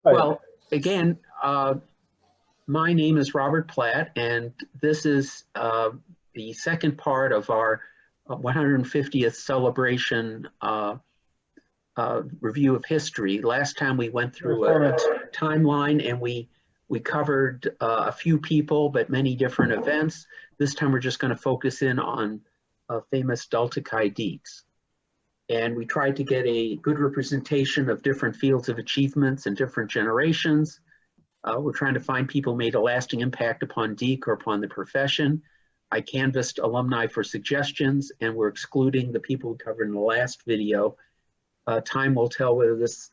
Right. Well, again, my name is Robert Platt, and this is the second part of our 150th celebration review of history. Last time we went through a timeline and we covered a few people, but many different events. This time we're just going to focus in on famous Delta Chi Dekes. And we tried to get a good representation of different fields of achievements and different generations. We're trying to find people who made a lasting impact upon Deke or upon the profession. I canvassed alumni for suggestions, and we're excluding the people we covered in the last video. Time will tell whether this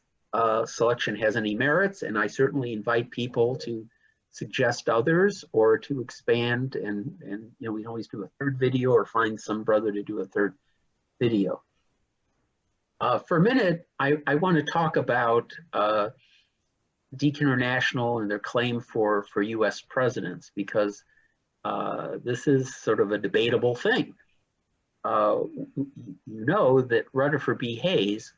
selection has any merits, and I certainly invite people to suggest others or to expand, and we can always do a third video or find some brother to do a third video. For a minute, I want to talk about Deke International and their claim for US presidents, because this is sort of a debatable thing. You know that Rutherford B. Hayes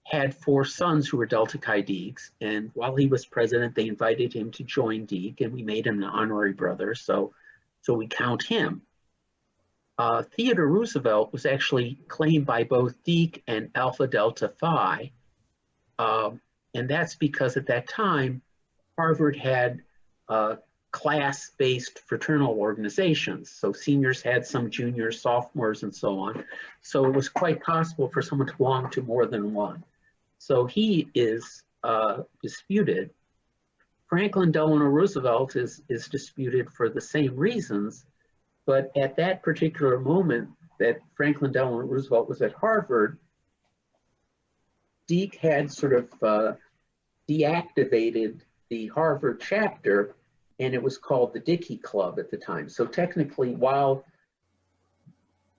had 4 sons who were Delta Chi Dekes, and while he was president, they invited him to join Deke, and we made him an honorary brother, so we count him. Theodore Roosevelt was actually claimed by both Deke and Alpha Delta Phi, and that's because at that time, Harvard had class-based fraternal organizations. So seniors had some juniors, sophomores, and so on. So it was quite possible for someone to belong to more than one. So he is disputed. Franklin Delano Roosevelt is disputed for the same reasons, but at that particular moment that Franklin Delano Roosevelt was at Harvard, Deke had sort of deactivated the Harvard chapter, and it was called the Dickey Club at the time. So technically, while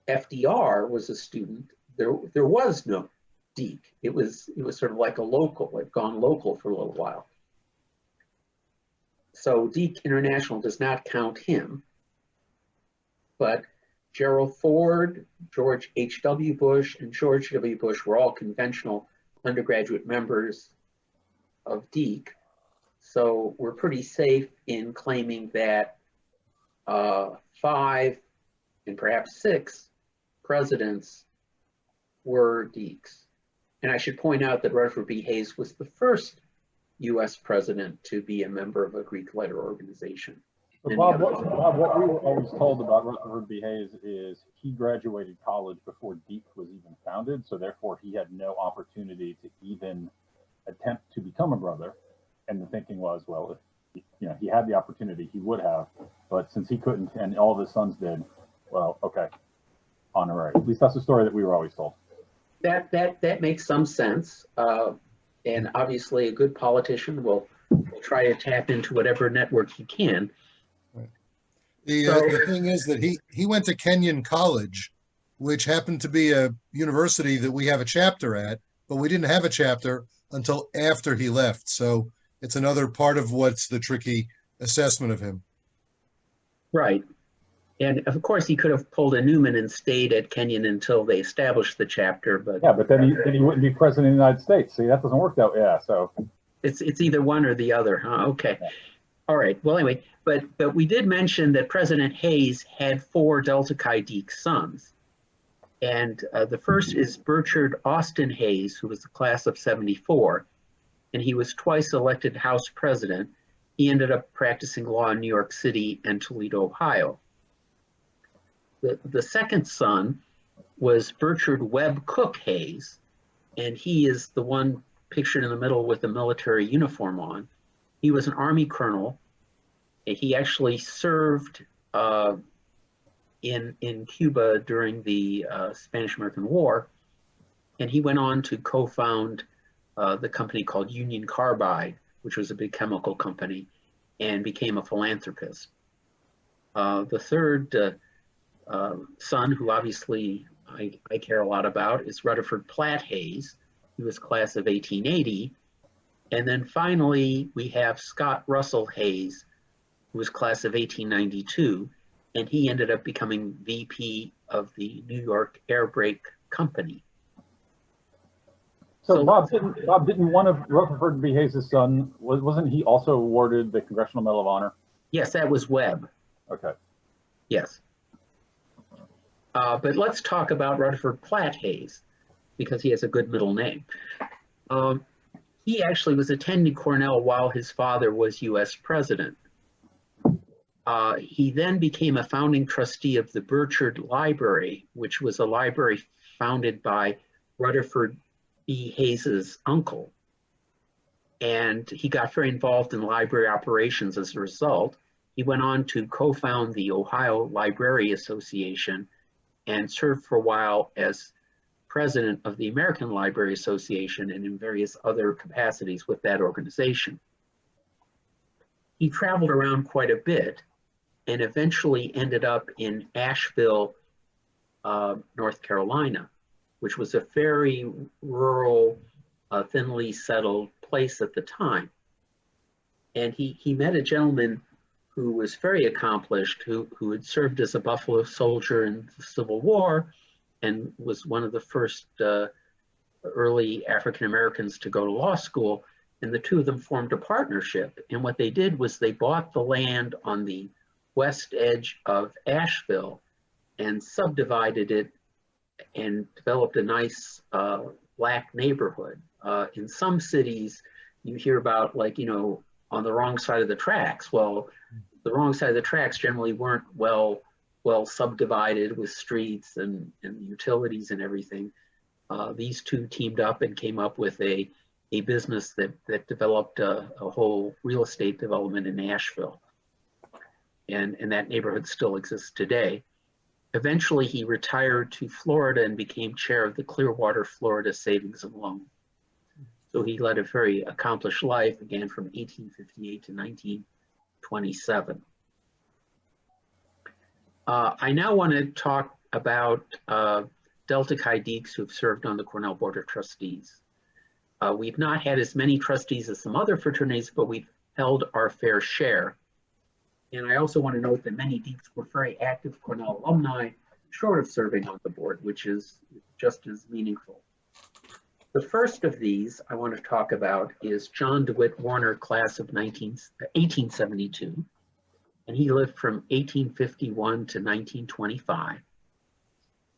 FDR was a student, there was no Deke. It was sort of like a local. It had gone local for a little while. So Deke International does not count him, but Gerald Ford, George H.W. Bush, and George W. Bush were all conventional undergraduate members of Deke. So we're pretty safe in claiming that 5 and perhaps 6 presidents were Dekes. And I should point out that Rutherford B. Hayes was the first US president to be a member of a Greek letter organization. But Bob, what we were always told about Rutherford B. Hayes is he graduated college before Deke was even founded, so therefore he had no opportunity to even attempt to become a brother. And the thinking was, well, if he had the opportunity, he would have, but since he couldn't and all of his sons did, well, okay, honorary. At least that's the story that we were always told. That makes some sense, and obviously a good politician will try to tap into whatever network he can. Right. The thing is that he went to Kenyon College, which happened to be a university that we have a chapter at, but we didn't have a chapter until after he left. So it's another part of what's the tricky assessment of him. Right. And of course, he could have pulled a Newman and stayed at Kenyon until they established the chapter. But yeah, but then he wouldn't be president of the United States. See, that doesn't work out. Yeah, so it's either one or the other, huh? Okay. Yeah. All right. Well, anyway, but we did mention that President Hayes had 4 Delta Chi Deke sons. And the first is Burchard Austin Hayes, who was the class of 74. And he was twice elected House president. He ended up practicing law in New York City and Toledo, Ohio. The second son was Burchard Webb Cook Hayes, and he is the one pictured in the middle with a military uniform on. He was an Army colonel. He actually served in Cuba during the Spanish-American War, and he went on to co-found the company called Union Carbide, which was a big chemical company, and became a philanthropist. The third son, who obviously I care a lot about, is Rutherford Platt Hayes. He was class of 1880. And then finally, we have Scott Russell Hayes, who was class of 1892, and he ended up becoming VP of the New York Air Brake Company. So Bob didn't one of Rutherford B. Hayes' son, wasn't he also awarded the Congressional Medal of Honor? Yes, that was Webb. Okay. Yes. But let's talk about Rutherford Platt Hayes, because he has a good middle name. He actually was attending Cornell while his father was U.S. president. He then became a founding trustee of the Burchard Library, which was a library founded by Rutherford B. Hayes's uncle. And he got very involved in library operations as a result. He went on to co-found the Ohio Library Association and served for a while as president of the American Library Association and in various other capacities with that organization. He traveled around quite a bit and eventually ended up in Asheville, North Carolina, which was a very rural, thinly settled place at the time. And he met a gentleman who was very accomplished, who had served as a Buffalo soldier in the Civil War and was one of the first early African Americans to go to law school. And the two of them formed a partnership. And what they did was they bought the land on the west edge of Asheville and subdivided it and developed a nice black neighborhood. In some cities, you hear about, like, you know, on the wrong side of the tracks. Well, the wrong side of the tracks generally weren't well subdivided with streets and utilities and everything. These two teamed up and came up with a business that developed a whole real estate development in Nashville. And that neighborhood still exists today. Eventually, he retired to Florida and became chair of the Clearwater, Florida Savings and Loan. So he led a very accomplished life, again, from 1858 to 1927. I now want to talk about Delta Chi Dekes who have served on the Cornell Board of Trustees. We've not had as many trustees as some other fraternities, but we've held our fair share. And I also want to note that many Dekes were very active Cornell alumni, short of serving on the board, which is just as meaningful. The first of these I want to talk about is John DeWitt Warner, class of 1872. And he lived from 1851 to 1925.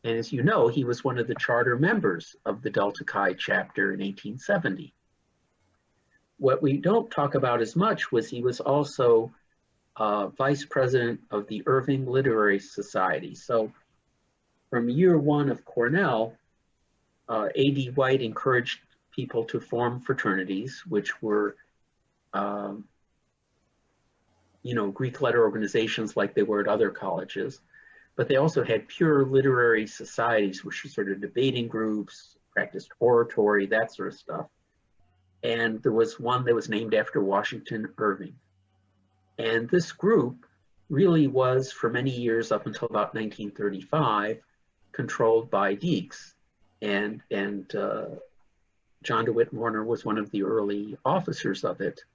And as you know, he was one of the charter members of the Delta Chi chapter in 1870. What we don't talk about as much was he was also vice president of the Irving Literary Society. So from year one of Cornell, A.D. White encouraged people to form fraternities, which were Greek letter organizations like they were at other colleges, but they also had pure literary societies, which were sort of debating groups, practiced oratory, that sort of stuff. And there was one that was named after Washington Irving. And this group really was, for many years up until about 1935, controlled by Dekes. And John DeWitt Warner was one of the early officers of it.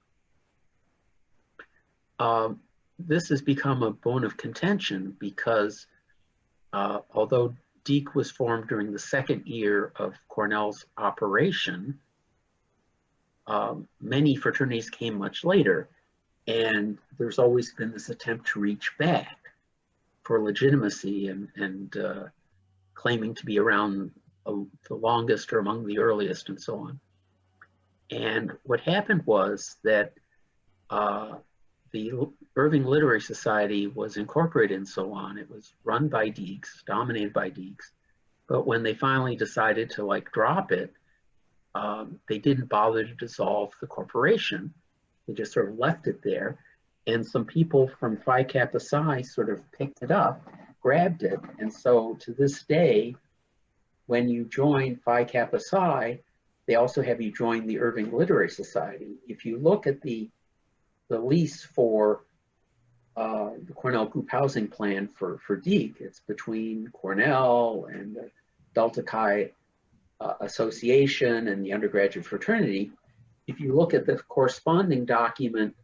This has become a bone of contention because although Dekes was formed during the second year of Cornell's operation, many fraternities came much later. And there's always been this attempt to reach back for legitimacy and claiming to be around the longest or among the earliest and so on. And what happened was that the Irving Literary Society was incorporated and so on. It was run by Dekes, dominated by Dekes. But when they finally decided to drop it, they didn't bother to dissolve the corporation. They just sort of left it there. And some people from Phi Kappa Psi sort of picked it up, grabbed it. And so to this day, when you join Phi Kappa Psi, they also have you join the Irving Literary Society. If you look at the lease for the Cornell Group Housing Plan for Dekes, it's between Cornell and the Delta Chi Association and the undergraduate fraternity. If you look at the corresponding document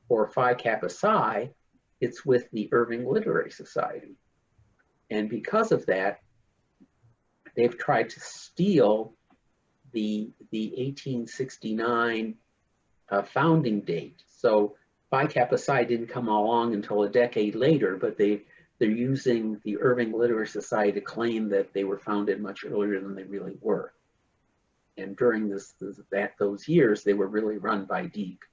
for Phi Kappa Psi, it's with the Irving Literary Society. And because of that, they've tried to steal the 1869 founding date. So Phi Kappa Psi didn't come along until a decade later, but they're using the Irving Literary Society to claim that they were founded much earlier than they really were. And during those years, they were really run by Deke.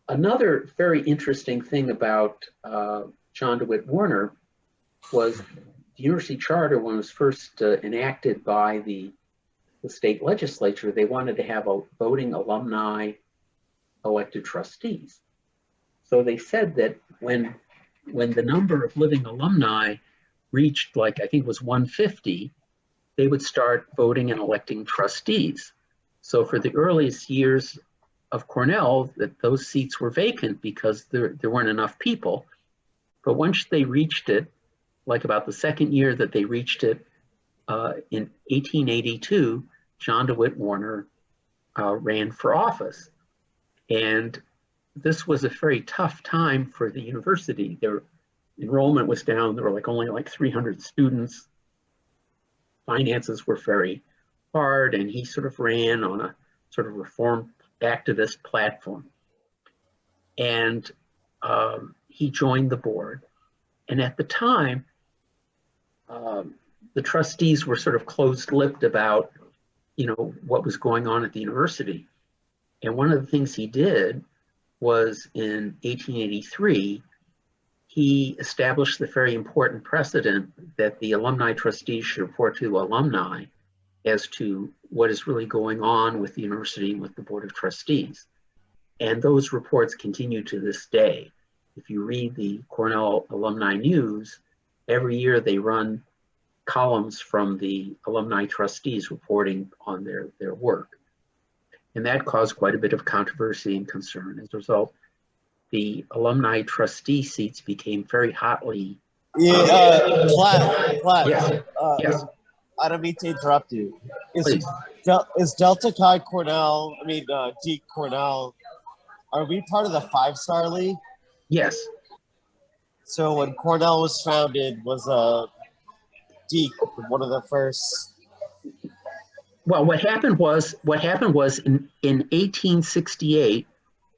Another very interesting thing about John DeWitt Warner was the university charter, when it was first enacted by the state legislature, they wanted to have a voting alumni elected trustees. So they said that when the number of living alumni reached, like, I think it was 150, they would start voting and electing trustees. So for the earliest years of Cornell, those seats were vacant because there weren't enough people. But once they reached it, like about the second year that they reached it, in 1882, John DeWitt Warner ran for office. And this was a very tough time for the university. Their enrollment was down. There were only 300 students. Finances were very hard, and he sort of ran on a sort of reform activist platform. And he joined the board. And at the time, the trustees were sort of closed-lipped about, what was going on at the university. And one of the things he did was in 1883, he established the very important precedent that the alumni trustees should report to alumni as to what is really going on with the university and with the Board of Trustees. And those reports continue to this day. If you read the Cornell Alumni News, every year they run columns from the alumni trustees reporting on their work. And that caused quite a bit of controversy and concern. As a result, the alumni trustee seats became very hotly. Platt. Yes. Yes. I don't mean to interrupt you. Please. Is Delta Chi Cornell, Deke Cornell, are we part of the 5-star league? Yes. So when Cornell was founded, was Deke one of the first? Well, what happened was in 1868,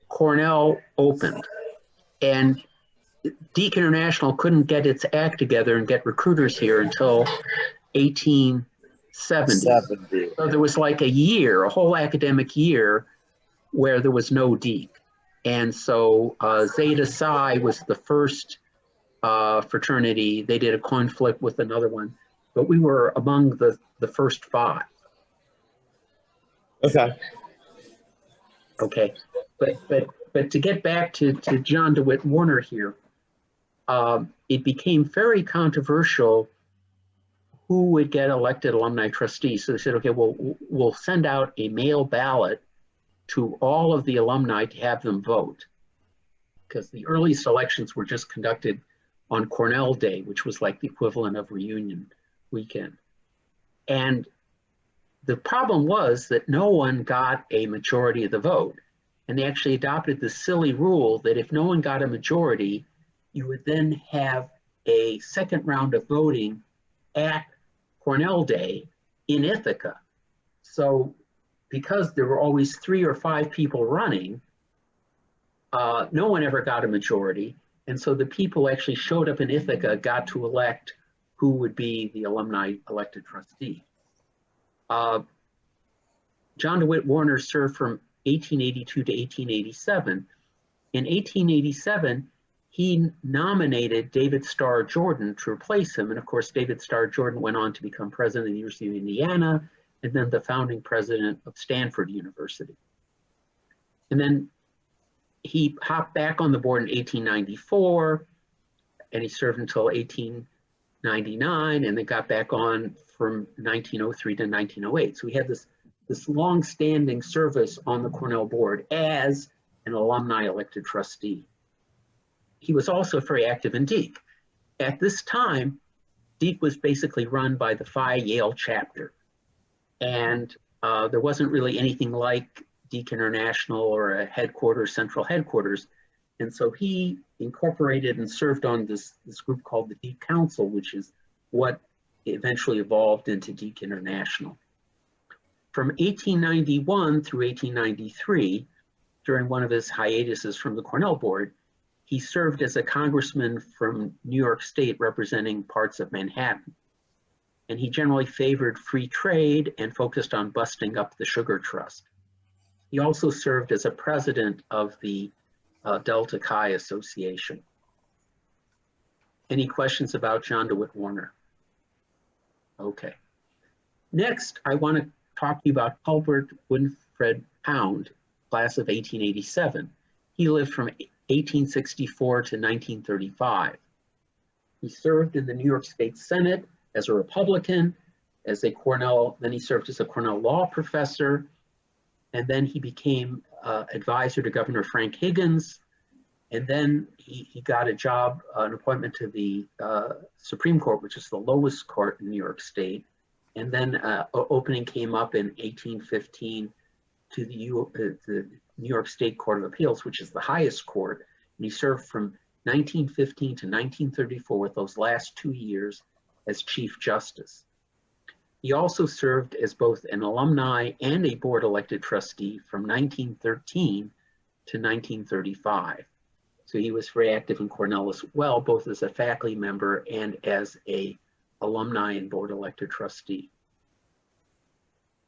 Cornell opened, and Deke International couldn't get its act together and get recruiters here until 1870. So there was like a whole academic year, where there was no Deke. And so Zeta Psi was the first fraternity. They did a coin flip with another one, but we were among the first 5. Okay. But to get back to John DeWitt Warner here, it became very controversial who would get elected alumni trustees. So they said, okay, well, we'll send out a mail ballot to all of the alumni to have them vote, because the earliest elections were just conducted on Cornell Day, which was like the equivalent of reunion weekend. And the problem was that no one got a majority of the vote. And they actually adopted this silly rule that if no one got a majority, you would then have a second round of voting at Cornell Day in Ithaca. So because there were always 3 or 5 people running, no one ever got a majority. And so the people actually showed up in Ithaca got to elect who would be the alumni elected trustee. John DeWitt Warner served from 1882 to 1887. In 1887, he nominated David Starr Jordan to replace him. And of course, David Starr Jordan went on to become president of the University of Indiana, and then the founding president of Stanford University. And then he hopped back on the board in 1894, and he served until 1899, and then got back on from 1903 to 1908. So he had this long-standing service on the Cornell board as an alumni elected trustee. He was also very active in Deke. At this time, Deke was basically run by the Phi Yale chapter. And there wasn't really anything like Deke International or a headquarters, central headquarters. And so he incorporated and served on this group called the Deke Council, which is what eventually evolved into Deke International. From 1891 through 1893, during one of his hiatuses from the Cornell board, he served as a congressman from New York State representing parts of Manhattan. And he generally favored free trade and focused on busting up the Sugar Trust. He also served as a president of the Delta Chi Association. Any questions about John DeWitt Warner? Okay. Next, I want to talk to you about Hulbert Winfred Pound, class of 1887. He lived from 1864 to 1935. He served in the New York State Senate as a Republican, as a Cornell, then he served as a Cornell law professor, and then he became advisor to Governor Frank Higgins, and then he got a job, an appointment to the Supreme Court, which is the lowest court in New York State, and then an opening came up in 1815 to the New York State Court of Appeals, which is the highest court, and he served from 1915 to 1934 with those last 2 years as Chief Justice. He also served as both an alumni and a board elected trustee from 1913 to 1935. So he was very active in Cornell as well, both as a faculty member and as a alumni and board elected trustee.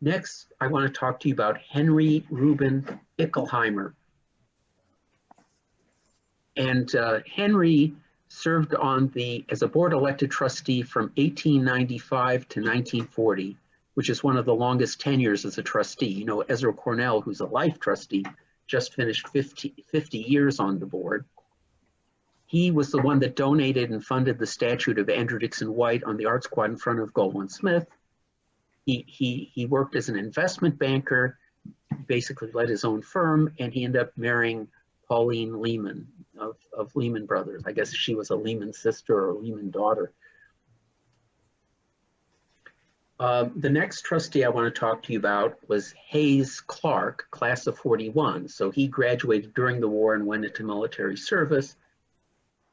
Next, I want to talk to you about Henry Reuben Ickelheimer. And Henry served as a board elected trustee from 1895 to 1940, which is one of the longest tenures as a trustee. You know, Ezra Cornell, who's a life trustee, just finished 50 years on the board. He was the one that donated and funded the statue of Andrew Dixon White on the art squad in front of Goldwyn Smith. He worked as an investment banker, basically led his own firm, and he ended up marrying Pauline Lehman of Lehman Brothers. I guess she was a Lehman sister or a Lehman daughter. The next trustee I want to talk to you about was Hayes Clark, class of 41. So he graduated during the war and went into military service.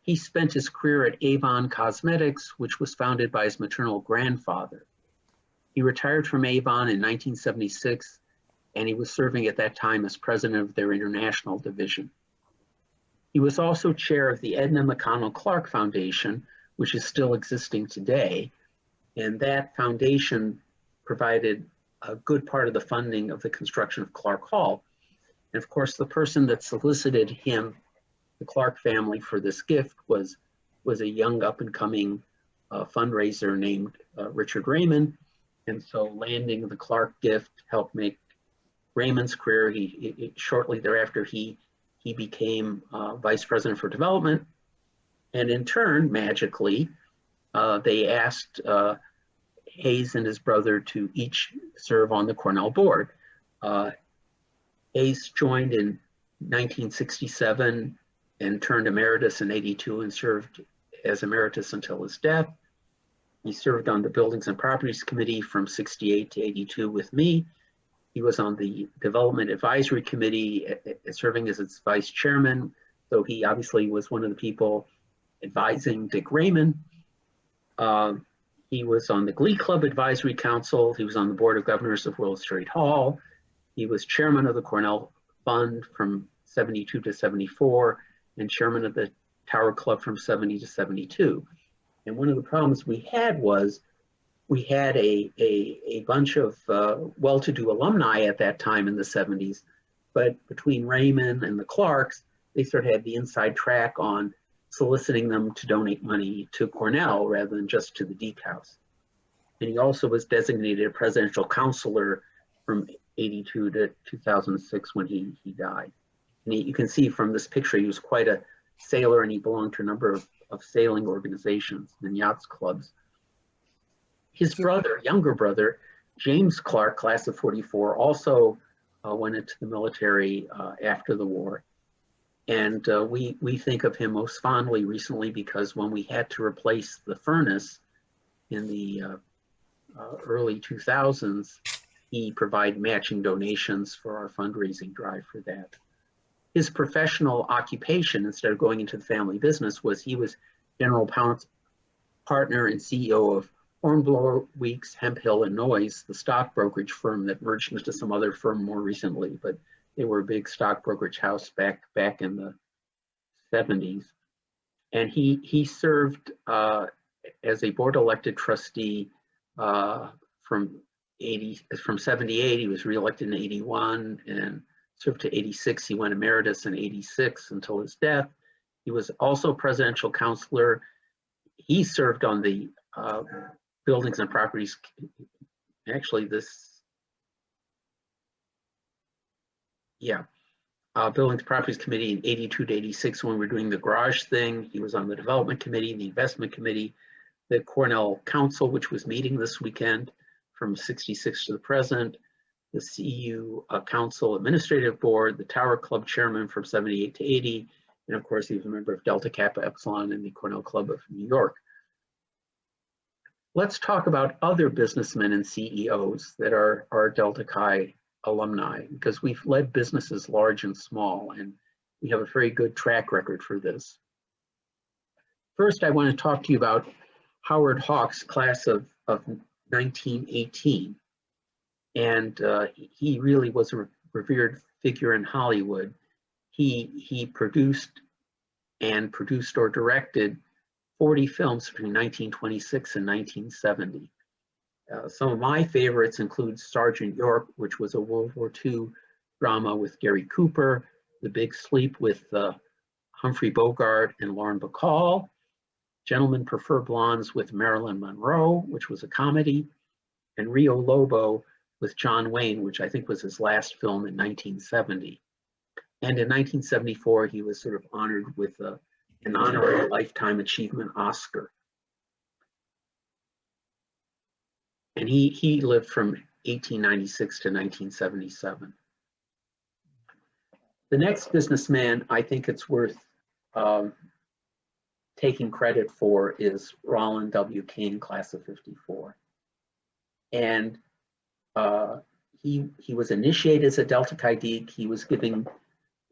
He spent his career at Avon Cosmetics, which was founded by his maternal grandfather. He retired from Avon in 1976, and he was serving at that time as president of their international division. He was also chair of the Edna McConnell Clark Foundation, which is still existing today. And that foundation provided a good part of the funding of the construction of Clark Hall. And of course, the person that solicited him, the Clark family, for this gift was a young up-and-coming fundraiser named Richard Raymond. And so landing the Clark gift helped make Raymond's career. Shortly thereafter, he became vice president for development. And in turn, magically, they asked Hayes and his brother to each serve on the Cornell board. Hayes joined in 1967 and turned emeritus in 82 and served as emeritus until his death. He served on the Buildings and Properties Committee from 68 to 82 with me. He was on the Development Advisory Committee, serving as its vice chairman. So he obviously was one of the people advising Dick Raymond. He was on the Glee Club Advisory Council. He was on the Board of Governors of World Trade Hall. He was chairman of the Cornell Fund from 72 to 74 and chairman of the Tower Club from 70 to 72. And one of the problems we had was we had a bunch of well-to-do alumni at that time in the 70s, but between Raymond and the Clarks, they sort of had the inside track on soliciting them to donate money to Cornell rather than just to the Deke House. And he also was designated a presidential counselor from 82 to 2006 when he died. And you can see from this picture, he was quite a sailor and he belonged to a number of sailing organizations and yachts clubs. His brother, younger brother, James Clark, class of 44, also went into the military after the war. And we think of him most fondly recently because when we had to replace the furnace in the early 2000s, he provided matching donations for our fundraising drive for that. His professional occupation, instead of going into the family business, was he was general partner and CEO of Hornblower Weeks, Hemphill and Noyes, the stock brokerage firm that merged into some other firm more recently, but they were a big stock brokerage house back in the 70s. And he served as a board elected trustee from 78. He was reelected in 81 and served to 86. He went emeritus in 86 until his death. He was also presidential counselor. He served on the Buildings and Properties, actually Buildings and Properties Committee in 82 to 86 when we were doing the garage thing. He was on the Development Committee, the Investment Committee, the Cornell Council, which was meeting this weekend from 66 to the present, the CEU Council Administrative Board, the Tower Club Chairman from 78 to 80, and of course he was a member of Delta Kappa Epsilon and the Cornell Club of New York. Let's talk about other businessmen and CEOs that are Delta Chi alumni, because we've led businesses large and small, and we have a very good track record for this. First, I want to talk to you about Howard Hawks, class of 1918. And he really was a revered figure in Hollywood. He produced or directed 40 films between 1926 and 1970. Some of my favorites include Sergeant York, which was a World War II drama with Gary Cooper, The Big Sleep with Humphrey Bogart and Lauren Bacall, Gentlemen Prefer Blondes with Marilyn Monroe, which was a comedy, and Rio Lobo with John Wayne, which I think was his last film in 1970. And in 1974, he was sort of honored with an honorary Lifetime Achievement Oscar. And he lived from 1896 to 1977. The next businessman I think it's worth taking credit for is Rollin W. King, class of 54. And he was initiated as a Delta Chi geek. He was giving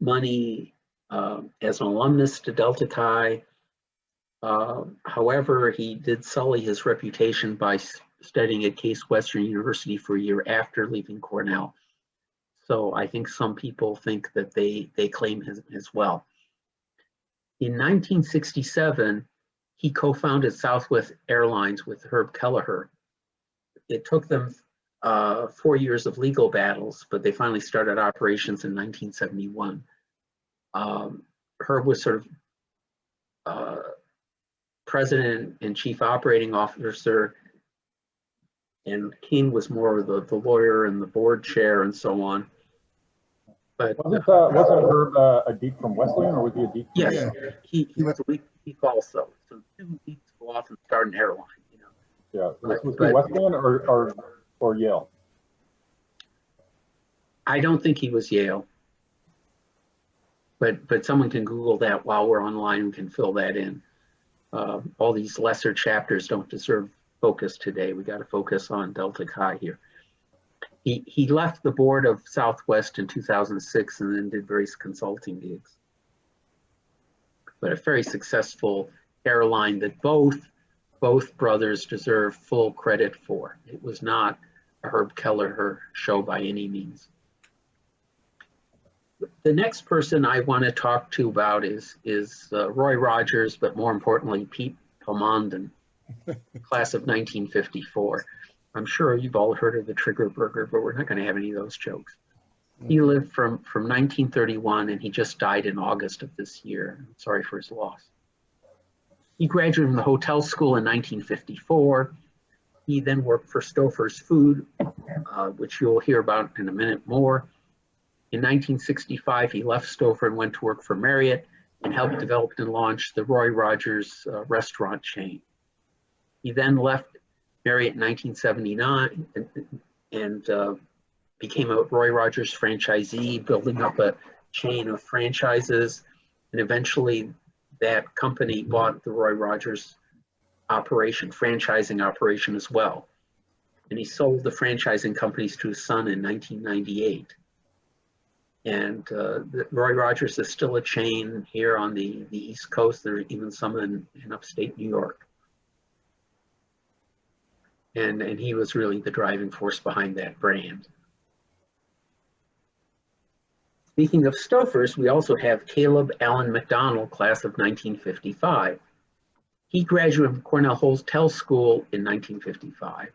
money as an alumnus to Delta Chi. However, he did sully his reputation by studying at Case Western University for a year after leaving Cornell. So I think some people think that they claim him as well. In 1967, he co-founded Southwest Airlines with Herb Kelleher. It took them 4 years of legal battles, but they finally started operations in 1971. Herb was sort of president and chief operating officer, and King was more of the lawyer and the board chair and so on. But wasn't Herb a geek from Wesleyan, or was he a geek? Yes, Yeah. he was a geek also. So two geeks go off and start an airline, you know. Yeah, was he Wesleyan or Yale? I don't think he was Yale. But someone can Google that while we're online and can fill that in. All these lesser chapters don't deserve focus today. We got to focus on Delta Chi here. He left the board of Southwest in 2006 and then did various consulting gigs. But a very successful airline that both brothers deserve full credit for. It was not a Herb Kelleher show by any means. The next person I want to talk to about is Roy Rogers, but more importantly, Pete Pomondon, class of 1954. I'm sure you've all heard of the Trigger Burger, but we're not going to have any of those jokes. He lived from 1931 and he just died in August of this year. I'm sorry for his loss. He graduated from the hotel school in 1954. He then worked for Stouffer's Food, which you'll hear about in a minute more. In 1965, he left Stouffer and went to work for Marriott and helped develop and launch the Roy Rogers restaurant chain. He then left Marriott in 1979 and became a Roy Rogers franchisee, building up a chain of franchises. And eventually that company bought the Roy Rogers franchising operation as well. And he sold the franchising companies to his son in 1998. And Roy Rogers is still a chain here on the East Coast. There are even some in upstate New York. And he was really the driving force behind that brand. Speaking of Stofers, we also have Caleb Allen McDonald, class of 1955. He graduated from Cornell Hotel School in 1955,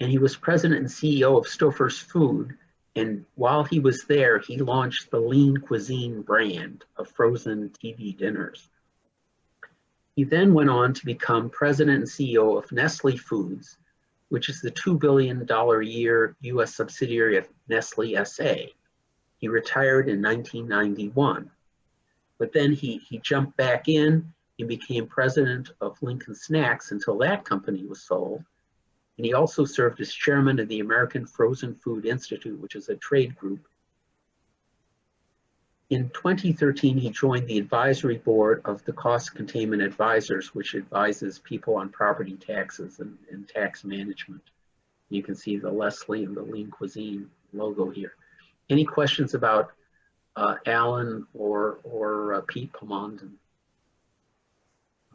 and he was president and CEO of Stouffer's Food. And while he was there, he launched the Lean Cuisine brand of frozen TV dinners. He then went on to become president and CEO of Nestle Foods, which is the $2 billion a year US subsidiary of Nestle SA. He retired in 1991, but then he jumped back in and became president of Lincoln Snacks until that company was sold. And he also served as chairman of the American Frozen Food Institute, which is a trade group. In 2013, he joined the advisory board of the Cost Containment Advisors, which advises people on property taxes and tax management. You can see the Nestle and the Lean Cuisine logo here. Any questions about Alan or Pete Pomondon?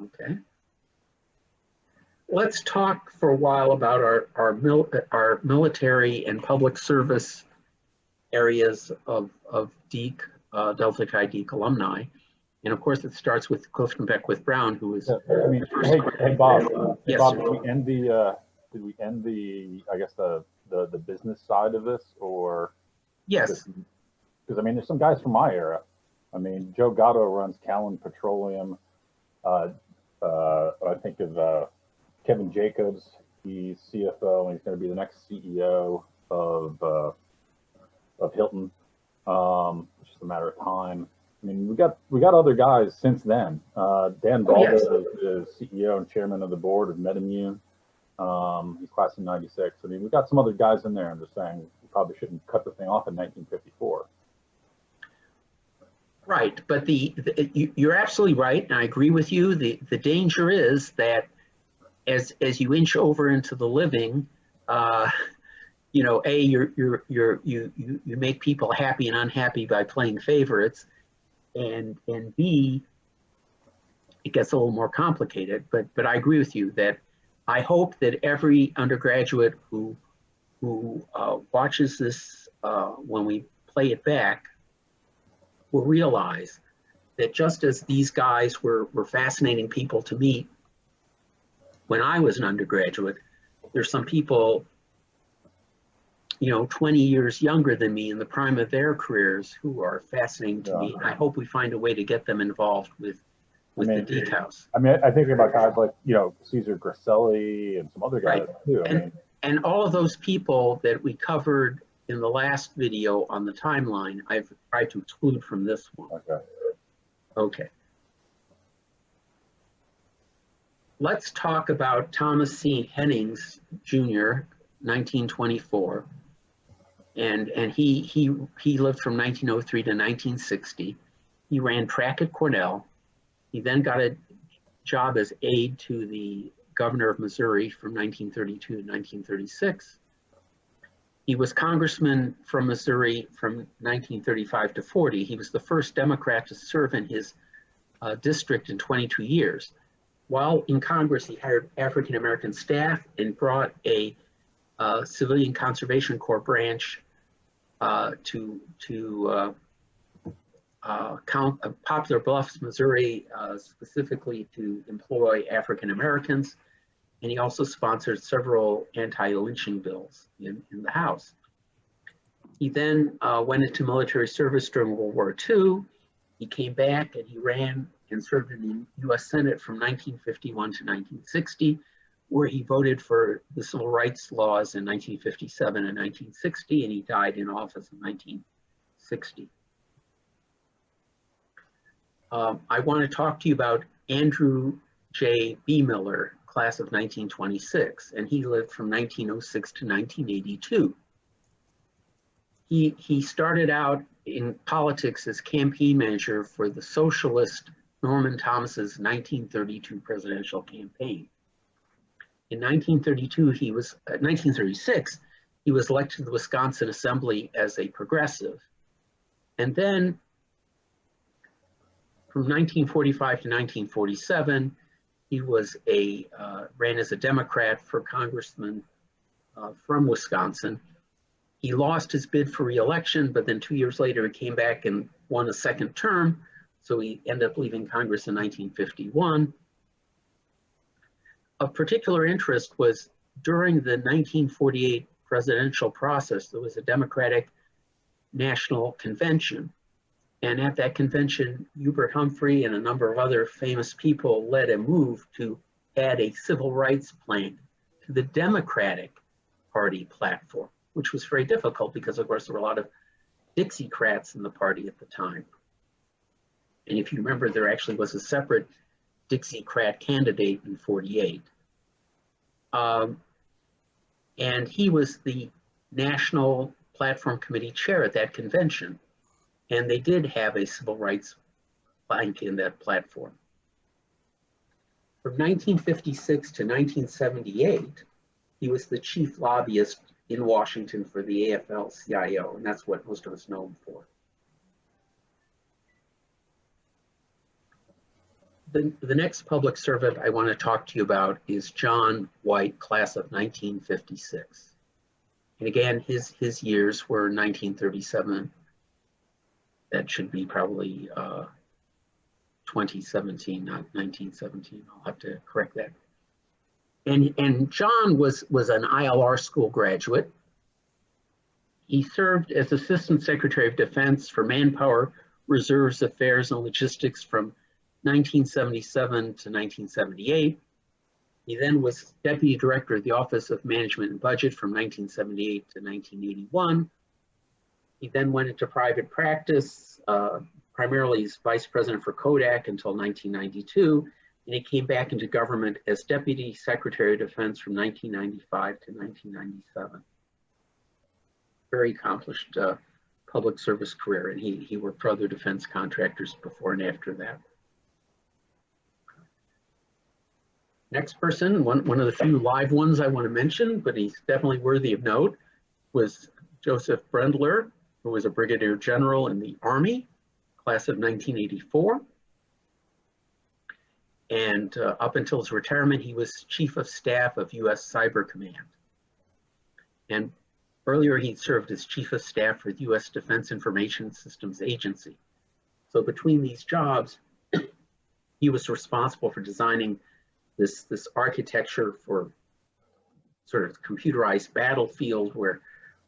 Okay. Let's talk for a while about our military and public service areas of Deke, Delta Chi Deke alumni. And of course, it starts with Clifton Beckwith Brown, who is. I mean, hey Bob. Yes, Bob, sir. did we end the I guess the business side of this, or? Yes. Because I mean, there's some guys from my era. I mean, Joe Gatto runs Callan Petroleum. I think of Kevin Jacobs. He's CFO, and he's going to be the next CEO of Hilton. It's just a matter of time. I mean, we got other guys since then. Dan Baldo is CEO and chairman of the board of MedImmune. He's class of '96. I mean, we've got some other guys in there, and they're saying we probably shouldn't cut the thing off in 1954. Right, but you're absolutely right, and I agree with you. The danger is that as you inch over into the living, you know, A, you make people happy and unhappy by playing favorites, and B, it gets a little more complicated. But I agree with you that I hope that every undergraduate who watches this when we play it back will realize that just as these guys were fascinating people to meet when I was an undergraduate, there's some people, you know, 20 years younger than me in the prime of their careers who are fascinating to me. And I hope we find a way to get them involved with the Deke House. I mean, I think about guys like, you know, Cesar Grasselli and some other guys too. And all of those people that we covered in the last video on the timeline, I've tried to exclude from this one. Okay. Let's talk about Thomas C. Hennings, Jr., 1924. And he lived from 1903 to 1960. He ran track at Cornell. He then got a job as aide to the governor of Missouri from 1932 to 1936. He was congressman from Missouri from 1935 to 40. He was the first Democrat to serve in his district in 22 years. While in Congress, he hired African-American staff and brought a Civilian Conservation Corps branch to Poplar Bluffs, Missouri, specifically to employ African-Americans. And he also sponsored several anti-lynching bills in the House. He then went into military service during World War II. He came back and he ran and served in the US Senate from 1951 to 1960, where he voted for the civil rights laws in 1957 and 1960, and he died in office in 1960. I want to talk to you about Andrew J. B. Miller, class of 1926, and he lived from 1906 to 1982. He started out in politics as campaign manager for the socialist Norman Thomas's 1932 presidential campaign. In 1936, he was elected to the Wisconsin Assembly as a progressive. And then from 1945 to 1947, he was ran as a Democrat for Congressman from Wisconsin. He lost his bid for re-election, but then 2 years later, he came back and won a second term. So he ended up leaving Congress in 1951. Of particular interest was during the 1948 presidential process, there was a Democratic National Convention. And at that convention, Hubert Humphrey and a number of other famous people led a move to add a civil rights plank to the Democratic Party platform, which was very difficult because, of course, there were a lot of Dixiecrats in the party at the time. And if you remember, there actually was a separate Dixiecrat candidate in 48. And he was the National Platform Committee chair at that convention. And they did have a civil rights plank in that platform. From 1956 to 1978, he was the chief lobbyist in Washington for the AFL-CIO, and that's what most of us know him for. The next public servant I want to talk to you about is John White, class of 1956. And again, his years were 1937. That should be probably 2017, not 1917. I'll have to correct that. And John was an ILR school graduate. He served as Assistant Secretary of Defense for Manpower, Reserves Affairs, and Logistics from 1977 to 1978. He then was Deputy Director of the Office of Management and Budget from 1978 to 1981. He then went into private practice, primarily as Vice President for Kodak until 1992. And he came back into government as Deputy Secretary of Defense from 1995 to 1997. Very accomplished public service career, and he worked for other defense contractors before and after that. Next person, one of the few live ones I want to mention, but he's definitely worthy of note, was Joseph Brendler, who was a brigadier general in the Army, class of 1984. And up until his retirement, he was Chief of Staff of U.S. Cyber Command. And earlier, he served as Chief of Staff for the U.S. Defense Information Systems Agency. So between these jobs, he was responsible for designing this architecture for sort of computerized battlefield where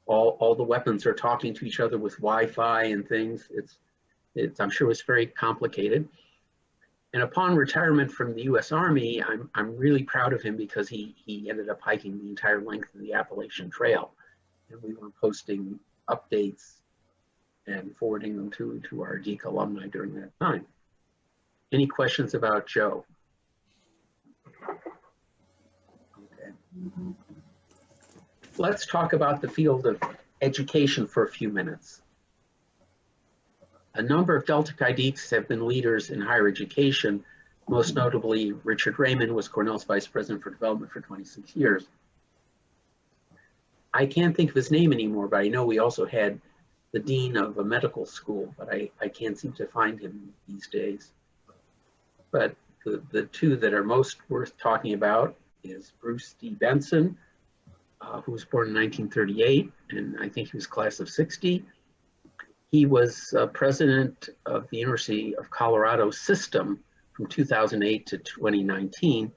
all the weapons are talking to each other with Wi-Fi and things. I'm sure it was very complicated. And upon retirement from the U.S. Army, I'm really proud of him because he ended up hiking the entire length of the Appalachian Trail. And we were posting updates and forwarding them to our DEC alumni during that time. Any questions about Joe? Okay. Let's talk about the field of education for a few minutes. A number of Delta Chi DECs have been leaders in higher education. Most notably, Richard Raymond was Cornell's Vice President for Development for 26 years. I can't think of his name anymore, but I know we also had the dean of a medical school, but I can't seem to find him these days. But the two that are most worth talking about is Bruce D. Benson, who was born in 1938, and I think he was class of 60. He was president of the University of Colorado system from 2008 to 2019,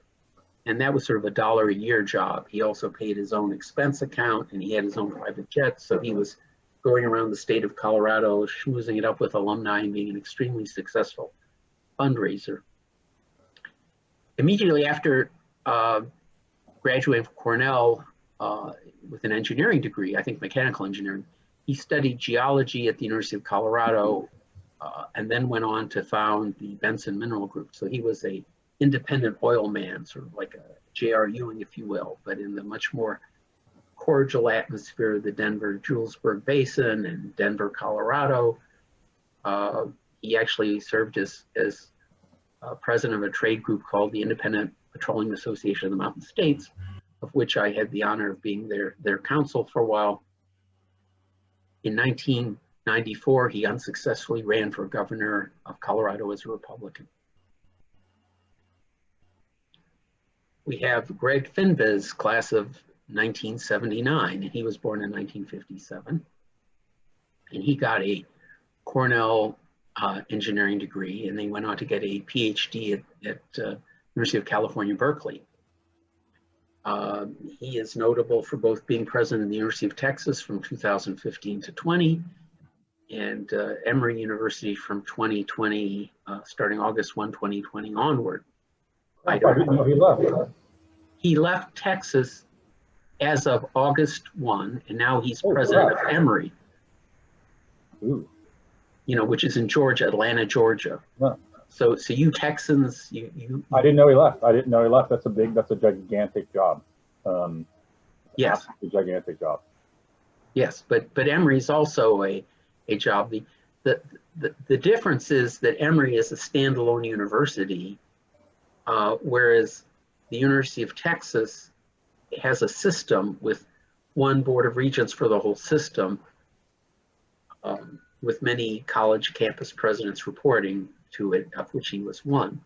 and that was sort of a $1 a year job. He also paid his own expense account, and he had his own private jet, so he was going around the state of Colorado, schmoozing it up with alumni and being an extremely successful fundraiser. Immediately after graduating from Cornell with an engineering degree, I think mechanical engineering, he studied geology at the University of Colorado and then went on to found the Benson Mineral Group. So he was an independent oil man, sort of like a J.R. Ewing, if you will, but in the much more cordial atmosphere of the Denver-Julesburg Basin and Denver, Colorado. He actually served as president of a trade group called the Independent Petroleum Association of the Mountain States, of which I had the honor of being their counsel for a while. In 1994, he unsuccessfully ran for governor of Colorado as a Republican. We have Greg Finviz, class of 1979, and he was born in 1957. And he got a Cornell engineering degree, and then he went on to get a PhD at University of California, Berkeley. He is notable for both being president of the University of Texas from 2015 to 20, and Emory University from 2020, starting August 1, 2020 onward. I didn't know he left. He left Texas as of August 1, and now he's president of Emory. Ooh. You know, which is in Georgia, Atlanta, Georgia. Huh. So you I didn't know he left. I didn't know he left. That's a gigantic job. Yes. A gigantic job. Yes, but Emory is also a job. The difference is that Emory is a standalone university, whereas the University of Texas has a system with one board of regents for the whole system, with many college campus presidents reporting to it, of which he was one.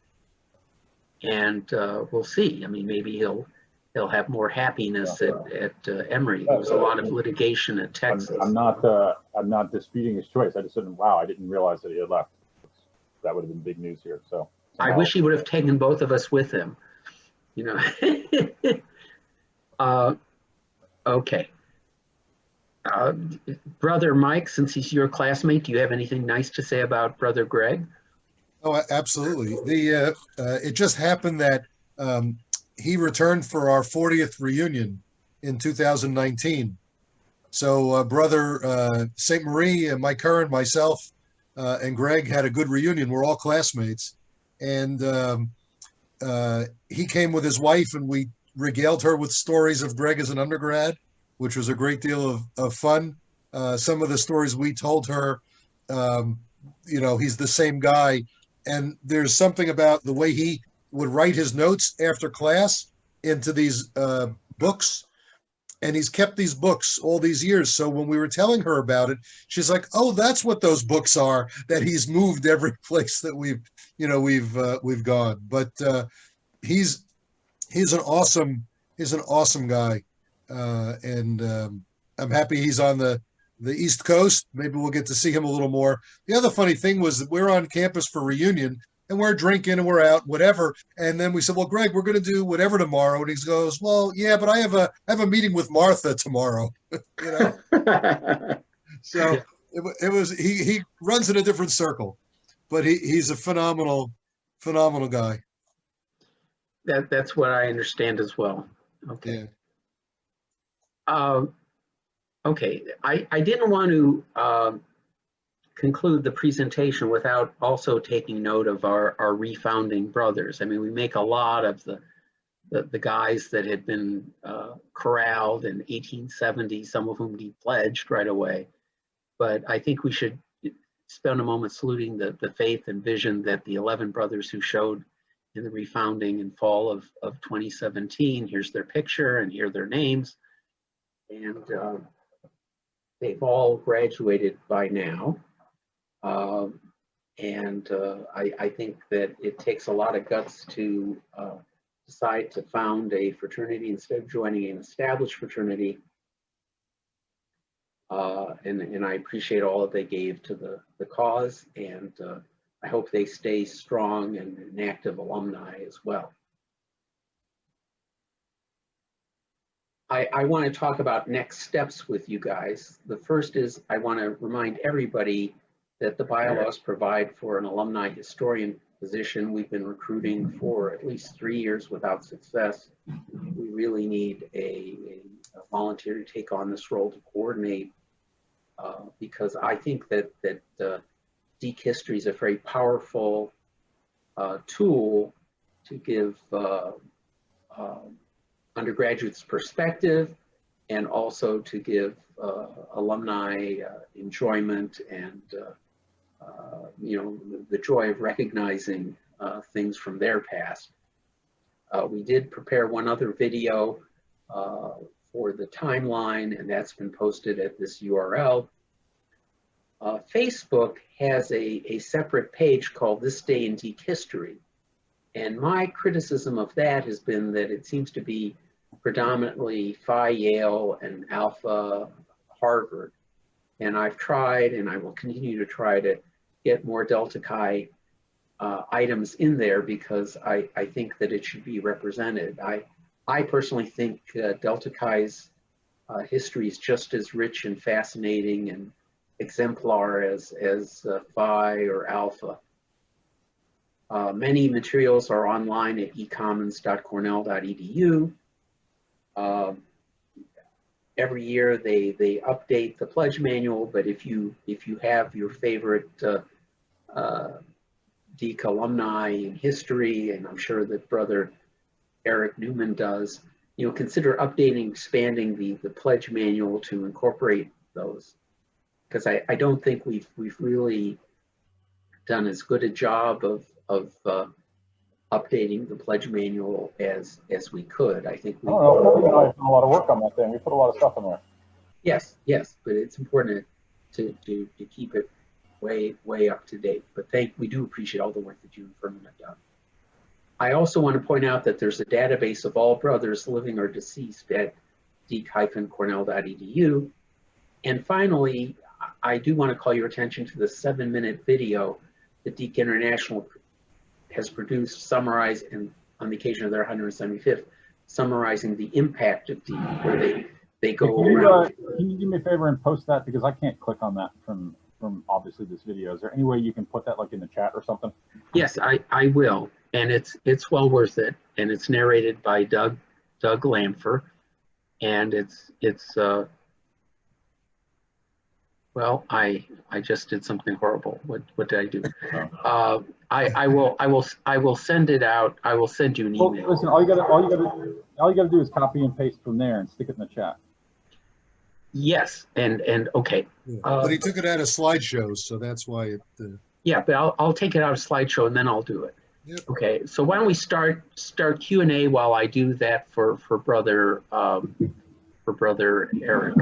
And we'll see. I mean, maybe he'll have more happiness at Emory. There was a lot of litigation at Texas. I'm not disputing his choice. I just didn't. Wow, I didn't realize that he had left. That would have been big news here. So I wish he would have taken both of us with him. You know. Okay. Brother Mike, since he's your classmate, do you have anything nice to say about Brother Greg? Oh, absolutely. It just happened that he returned for our 40th reunion in 2019. So Brother St. Marie and Mike Curran, myself, and Greg had a good reunion. We're all classmates. And he came with his wife, and we regaled her with stories of Greg as an undergrad, which was a great deal of fun. Some of the stories we told her, you know, he's the same guy. And there's something about the way he would write his notes after class into these books. And he's kept these books all these years. So when we were telling her about it, she's like, "Oh, that's what those books are that he's moved every place that we've gone." But he's an awesome guy, and I'm happy he's on the East Coast. Maybe we'll get to see him a little more. The other funny thing was that we're on campus for reunion, and we're drinking and we're out, whatever. And then we said, "Well, Greg, we're going to do whatever tomorrow." And he goes, "Well, yeah, but I have a meeting with Martha tomorrow." You know. So it was he runs in a different circle, but he's a phenomenal guy. That's what I understand as well. Okay. Yeah. Okay, I didn't want to conclude the presentation without also taking note of our refounding brothers. I mean, we make a lot of the guys that had been corralled in 1870, some of whom pledged right away. But I think we should spend a moment saluting the faith and vision that the 11 brothers who showed in the refounding in fall of 2017. Here's their picture and here are their names. And they've all graduated by now. I think that it takes a lot of guts to decide to found a fraternity instead of joining an established fraternity. And I appreciate all that they gave to the cause, and I hope they stay strong and an active alumni as well. I want to talk about next steps with you guys. The first is I want to remind everybody that the bylaws provide for an alumni historian position. We've been recruiting for at least 3 years without success. We really need a volunteer to take on this role to coordinate, because I think that Dekes history is a very powerful tool to give undergraduates perspective, and also to give alumni enjoyment and the joy of recognizing things from their past. We did prepare one other video for the timeline, and that's been posted at this URL. Facebook has a separate page called This Day in Dekes History. And my criticism of that has been that it seems to be predominantly Phi Yale and Alpha Harvard. And I've tried, and I will continue to try to get more Delta Chi items in there because I think that it should be represented. I personally think Delta Chi's history is just as rich and fascinating and exemplar as Phi or Alpha. Many materials are online at ecommons.cornell.edu. Every year they update the pledge manual, but if you have your favorite Deke alumni in history, and I'm sure that Brother Eric Newman does, consider updating, expanding the pledge manual to incorporate those, because I don't think we've really done as good a job of updating the pledge manual as we could. I think we. I don't know. You and I have done a lot of work on that thing. We put a lot of stuff in there. Yes, but it's important to keep it way up to date. But we do appreciate all the work that you and Furman have done. I also want to point out that there's a database of all brothers living or deceased at deke-cornell.edu. And finally, I do want to call your attention to the 7-minute video that Deke International has produced, summarized, and on the occasion of their 175th, summarizing the impact of Deke, where they go around. Can you do me a favor and post that, because I can't click on that from obviously this video. Is there any way you can put that like in the chat or something? Yes, I will, and it's well worth it, and it's narrated by Doug Lamfer, and it's well, I just did something horrible. What did I do? I will send it out. I will send you an email. Well, listen, all you gotta do is copy and paste from there and stick it in the chat. Yes, and okay. Yeah. But he took it out of slideshows, so that's why it. Yeah, but I'll take it out of slideshow and then I'll do it. Yep. Okay, so why don't we start Q&A while I do that for brother Eric.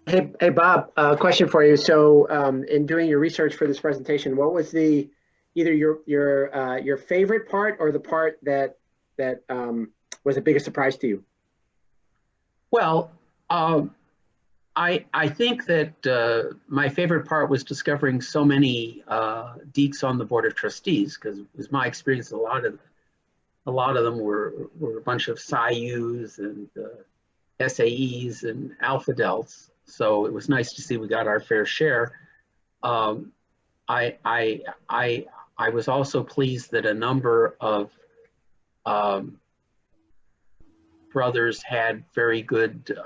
Hey Bob, question for you. So in doing your research for this presentation, what was either your favorite part or the part that was the biggest surprise to you? Well, I think that my favorite part was discovering so many Dekes on the Board of Trustees, because it was my experience a lot of them were a bunch of Psi-Us and SAEs and Alpha Delts. So it was nice to see we got our fair share. I was also pleased that a number of brothers had very good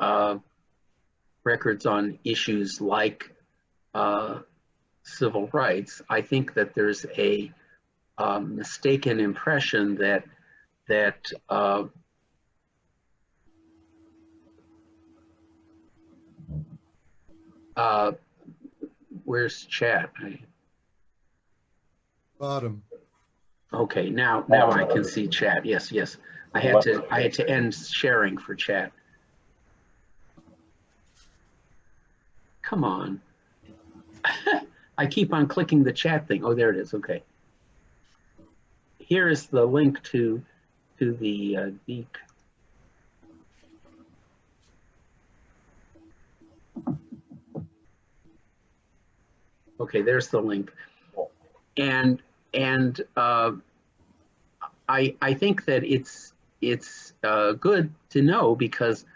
records on issues like civil rights. I think that there's a mistaken impression that where's chat? Bottom. Okay, now I can see chat. Yes. I had to end sharing for chat. Come on. I keep on clicking the chat thing. Oh, there it is. Okay. Here is the link to the Deke. Okay, there's the link. And I think that it's good to know, because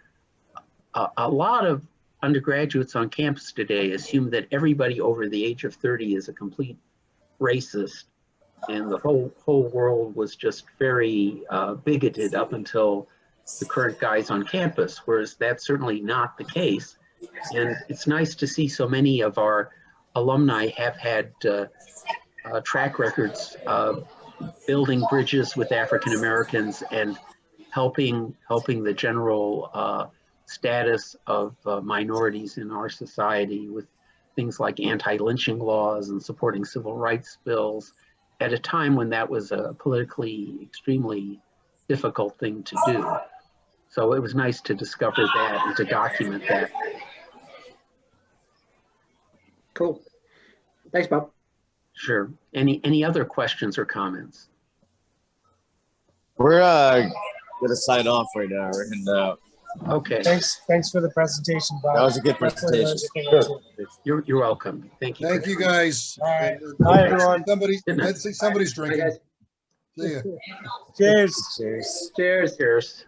a lot of undergraduates on campus today assume that everybody over the age of 30 is a complete racist, and the whole world was just very bigoted up until the current guys on campus, whereas that's certainly not the case. And it's nice to see so many of our alumni have had track records building bridges with African Americans and helping the general status of minorities in our society with things like anti-lynching laws and supporting civil rights bills at a time when that was a politically extremely difficult thing to do. So it was nice to discover that and to document that. Cool. Thanks, Bob. Sure. Any other questions or comments? We're gonna sign off right now. We're heading out. Okay, Thanks for the presentation, Bob. That was a good presentation. you're welcome. Thank you. Thank you, guys. All right. Bye, everyone. Somebody, Good night. let's see, somebody's Bye, drinking. guys. See ya. Cheers. Cheers. Cheers. Cheers.